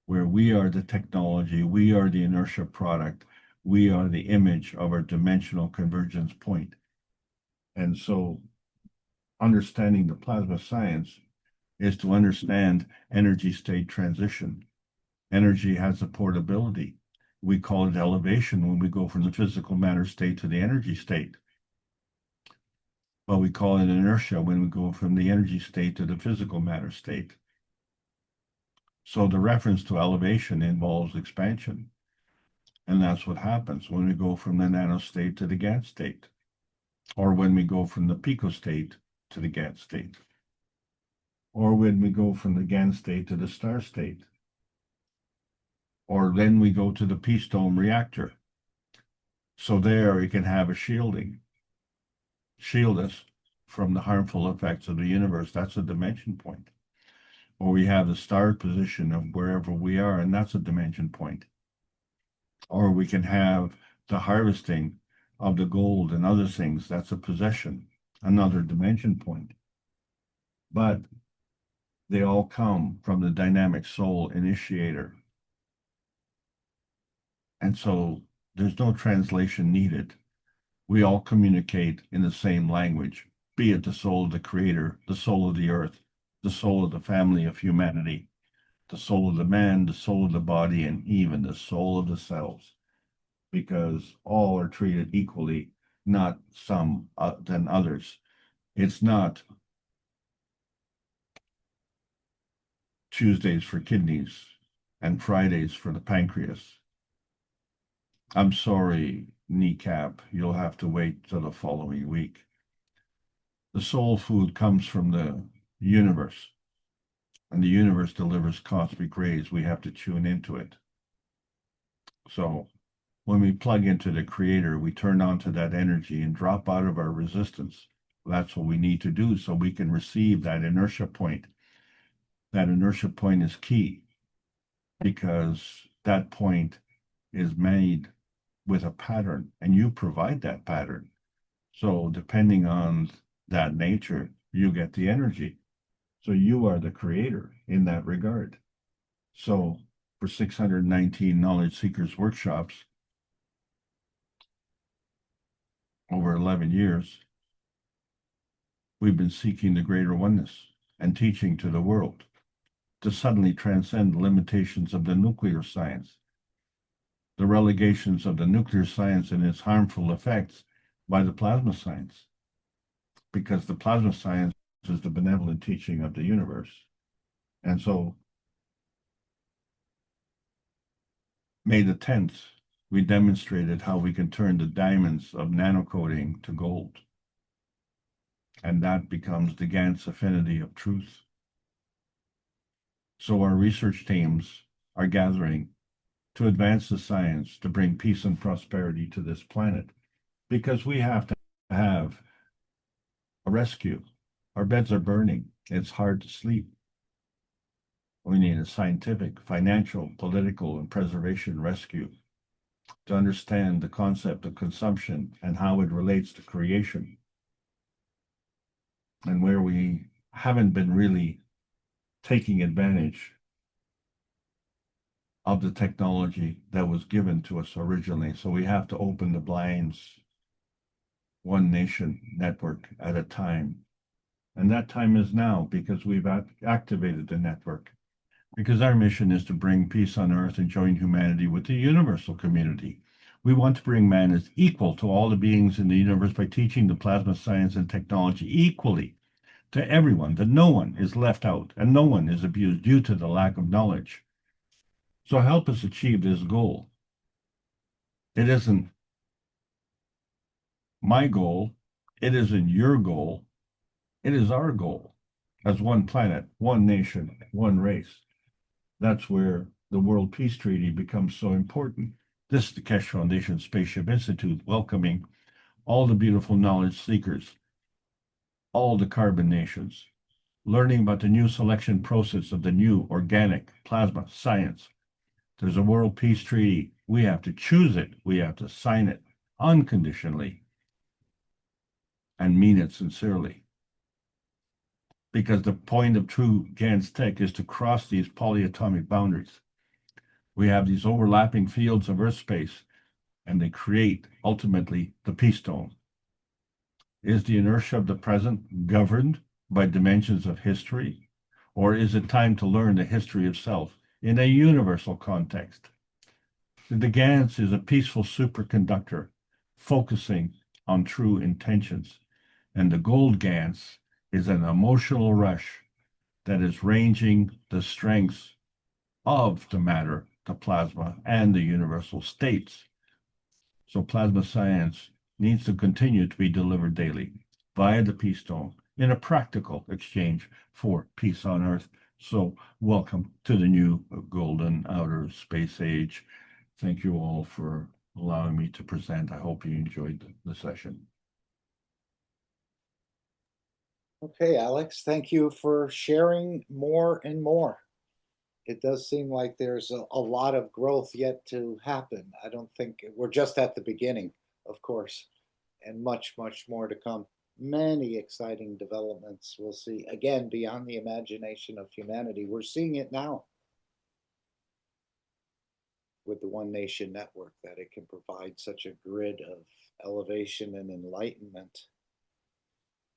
where we are the technology, we are the inertia product, we are the image of our dimensional convergence point. And so understanding the plasma science is to understand energy state transition. Energy has a portability. We call it elevation when we go from the physical matter state to the energy state. But we call it inertia when we go from the energy state to the physical matter state. So the reference to elevation involves expansion. And that's what happens when we go from the nano state to the GANS state, or when we go from the pico state to the GANS state, or when we go from the GANS state to the star state, or then we go to the peace dome reactor. So there we can have a shielding, shield us from the harmful effects of the universe. That's a dimension point. Or we have the star position of wherever we are, and that's a dimension point. Or we can have the harvesting of the gold and other things. That's a possession, another dimension point. But they all come from the dynamic soul initiator. And so there's no translation needed. We all communicate in the same language, be it the soul of the Creator, the soul of the earth, the soul of the family of humanity, the soul of the man, the soul of the body, and even the soul of the cells, because all are treated equally, not some than others. It's not Tuesdays for kidneys and Fridays for the pancreas. I'm sorry, kneecap, you'll have to wait till the following week. The soul food comes from the universe, and the universe delivers cosmic rays. We have to tune into it. So when we plug into the Creator, we turn on to that energy and drop out of our resistance. That's what we need to do so we can receive that inertia point. That inertia point is key because that point is made with a pattern, and you provide that pattern. So depending on that nature, you get the energy. So you are the Creator in that regard. So for 619 Knowledge Seekers workshops over 11 years, we've been seeking the greater oneness and teaching to the world to suddenly transcend the limitations of the nuclear science, the relegations of the nuclear science and its harmful effects by the plasma science, because the plasma science is the benevolent teaching of the universe. And so May the 10th, we demonstrated how we can turn the diamonds of nanocoating to gold. And that becomes the GANS affinity of truth. So our research teams are gathering to advance the science to bring peace and prosperity to this planet, because we have to have a rescue. Our beds are burning. It's hard to sleep. We need a scientific, financial, political, and preservation rescue to understand the concept of consumption and how it relates to creation. and where we haven't been really taking advantage of the technology that was given to us originally. So we have to open the blinds one nation network at a time. And that time is now because we've activated the network. Because our mission is to bring peace on earth and join humanity with the universal community. We want to bring man as equal to all the beings in the universe by teaching the plasma science and technology equally to everyone, that no one is left out and no one is abused due to the lack of knowledge. So help us achieve this goal. It isn't my goal, it isn't your goal, it is our goal as one planet, one nation, one race. That's where the World Peace Treaty becomes so important. This is the Keshe Foundation Spaceship Institute welcoming all the beautiful knowledge seekers, all the carbon nations, learning about the new selection process of the new organic plasma science. There's a World Peace Treaty. We have to choose it. We have to sign it unconditionally and mean it sincerely. Because the point of true GANS tech is to cross these polyatomic boundaries. We have these overlapping fields of Earth space, and they create ultimately the peace zone. Is the inertia of the present governed by dimensions of history, or is it time to learn the history of self in a universal context? The GANS is a peaceful superconductor focusing on true intentions, and the gold GANS is an emotional rush that is ranging the strengths of the matter, the plasma, and the universal states. So plasma science needs to continue to be delivered daily via the Peace Dome in a practical exchange for peace on Earth. So welcome to the new golden outer space age. Thank you all for allowing me to present. I hope you enjoyed the session. Okay, Alex, thank you for sharing more and more. It does seem like there's a lot of growth yet to happen. I don't think we're just at the beginning, of course, and much, much more to come. Many exciting developments we'll see, again, beyond the imagination of humanity. We're seeing it now with the One Nation Network, that it can provide such a grid of elevation and enlightenment.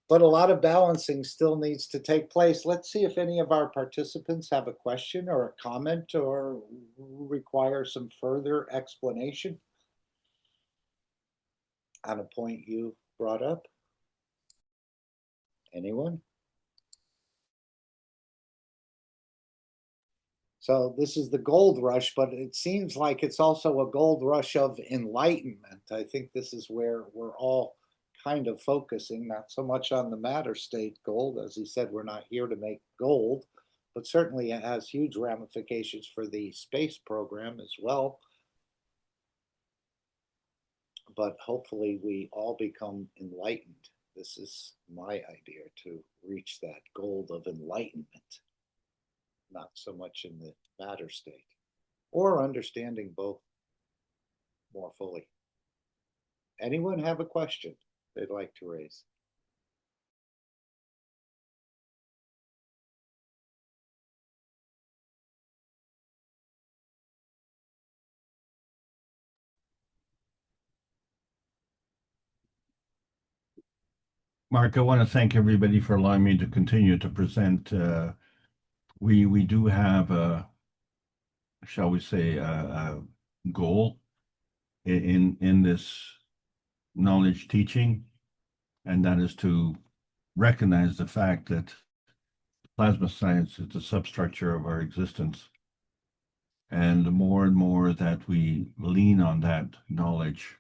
But a lot of balancing still needs to take place. Let's see if any of our participants have a question or a comment or require some further explanation on a point you brought up. Anyone? So this is the gold rush, but it seems like it's also a gold rush of enlightenment. I think this is where we're all kind of focusing, not so much on the matter state gold. As he said, we're not here to make gold, but certainly it has huge ramifications for the space program as well. But hopefully we all become enlightened. This is my idea, to reach that gold of enlightenment, not so much in the matter state, or understanding both more fully. Anyone have a question they'd like to raise? Mark, I want to thank everybody for allowing me to continue to present. We do have a, shall we say, a goal in this knowledge teaching, and that is to recognize the fact that plasma science is the substructure of our existence. And the more and more that we lean on that knowledge,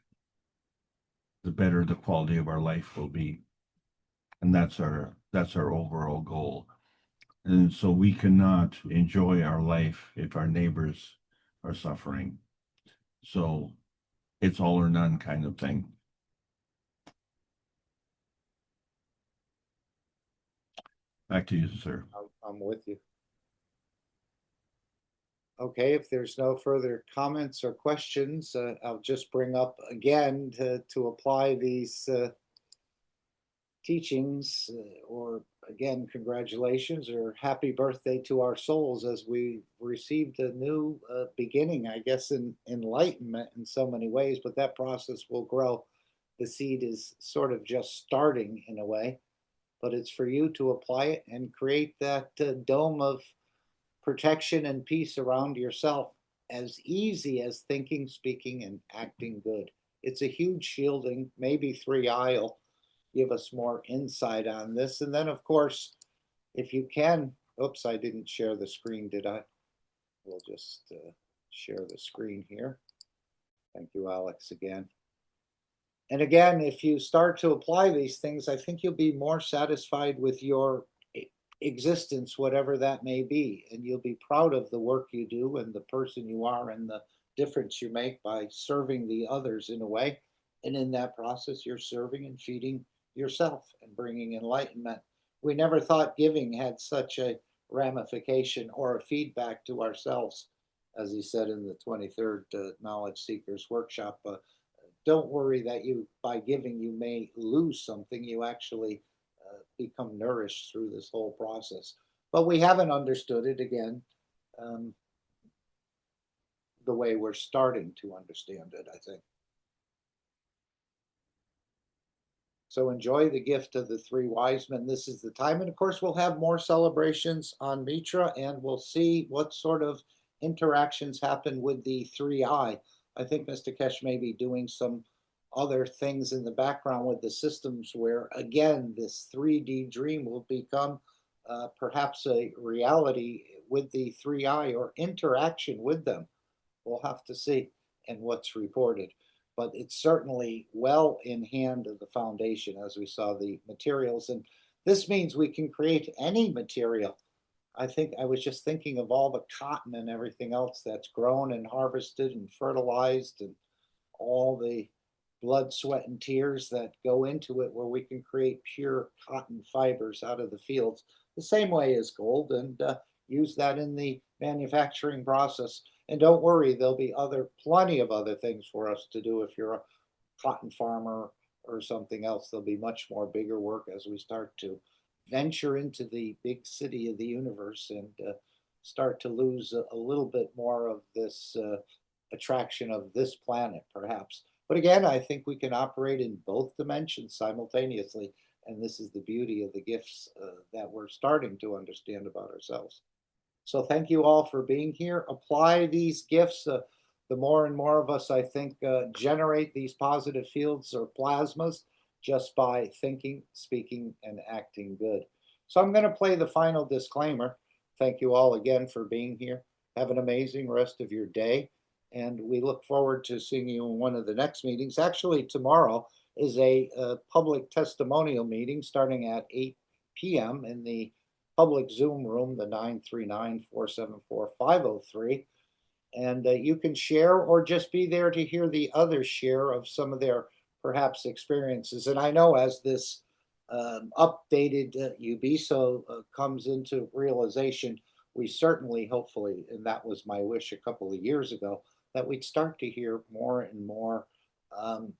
the better the quality of our life will be. And that's our overall goal. And so we cannot enjoy our life if our neighbors are suffering. So it's all or none kind of thing. Back to you, sir. I'm with you. Okay, if there's no further comments or questions, I'll just bring up again to apply these teachings, or again, congratulations or happy birthday to our souls as we received a new beginning, I guess, in enlightenment in so many ways, but that process will grow. The seed is sort of just starting in a way, but it's for you to apply it and create that dome of protection and peace around yourself, as easy as thinking, speaking, and acting good. It's a huge shielding. Maybe 3i will give us more insight on this. And then, of course, if you can, oops, I didn't share the screen, did I? We'll just share the screen here. Thank you, Alex, again. And again, if you start to apply these things, I think you'll be more satisfied with your existence, whatever that may be. And you'll be proud of the work you do and the person you are and the difference you make by serving the others in a way. And in that process, you're serving and feeding yourself and bringing enlightenment. We never thought giving had such a ramification or a feedback to ourselves, as he said in the 23rd Knowledge Seekers Workshop. Don't worry that you, by giving, you may lose something. You actually become nourished through this whole process. But we haven't understood it again the way we're starting to understand it, I think. So enjoy the gift of the three wise men. This is the time. And of course, we'll have more celebrations on Mitra, and we'll see what sort of interactions happen with the 3i. I think Mr. Kesh may be doing some other things in the background with the systems where, again, this 3D dream will become perhaps a reality with the 3i or interaction with them. We'll have to see and what's reported. But it's certainly well in hand of the foundation as we saw the materials. And this means we can create any material. I think I was just thinking of all the cotton and everything else that's grown and harvested and fertilized, and all the blood, sweat, and tears that go into it, where we can create pure cotton fibers out of the fields the same way as gold, and use that in the manufacturing process. And don't worry, there'll be plenty of other things for us to do. If you're a cotton farmer or something else, there'll be much more bigger work as we start to venture into the big city of the universe and start to lose a little bit more of this attraction of this planet, perhaps. But again, I think we can operate in both dimensions simultaneously. And this is the beauty of the gifts that we're starting to understand about ourselves. So thank you all for being here. Apply these gifts. The more and more of us, I think, generate these positive fields or plasmas just by thinking, speaking, and acting good. So I'm going to play the final disclaimer. Thank you all again for being here. Have an amazing rest of your day. And we look forward to seeing you in one of the next meetings. Actually, tomorrow is a public testimonial meeting starting at 8 p.m. in the public Zoom room, the 939-474-503. And you can share or just be there to hear the others share of some of their perhaps experiences. And I know as this updated UBISO comes into realization, we certainly, hopefully, and that was my wish a couple of years ago, that we'd start to hear more and more of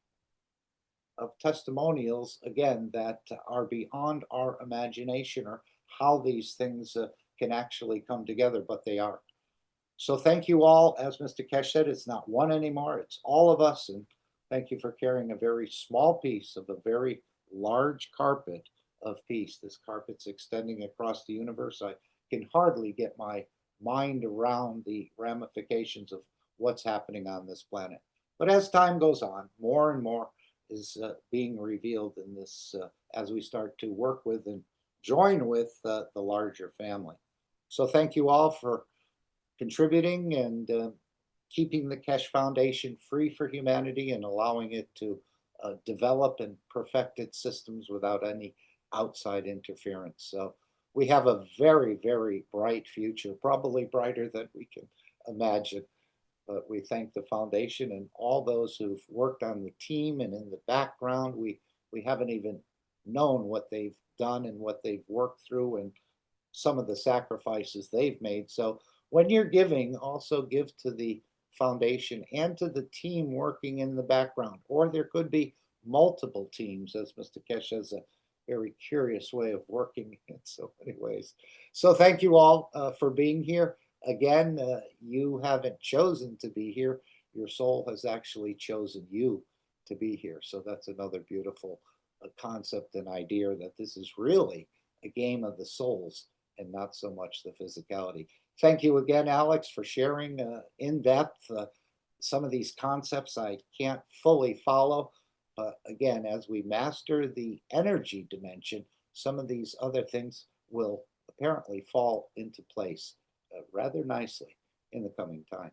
testimonials, again, that are beyond our imagination, or how these things can actually come together, but they are. So thank you all. As Mr. Kesh said, it's not one anymore, it's all of us. And thank you for carrying a very small piece of a very large carpet of peace. This carpet's extending across the universe. I can hardly get my mind around the ramifications of what's happening on this planet. But as time goes on, more and more is being revealed in this as we start to work with and join with the larger family. So thank you all for contributing and keeping the Kesh Foundation free for humanity and allowing it to develop and perfect its systems without any outside interference. So we have a very, very bright future, probably brighter than we can imagine. But we thank the foundation and all those who've worked on the team and in the background. We haven't even known what they've done and what they've worked through and some of the sacrifices they've made. So when you're giving, also give to the foundation and to the team working in the background. Or there could be multiple teams, as Mr. Kesh has a very curious way of working in so many ways. So thank you all for being here. Again, you haven't chosen to be here. Your soul has actually chosen you to be here. So that's another beautiful concept and idea that this is really a game of the souls and not so much the physicality. Thank you again, Alex, for sharing in depth some of these concepts I can't fully follow. But again, as we master the energy dimension, some of these other things will apparently fall into place rather nicely in the coming time.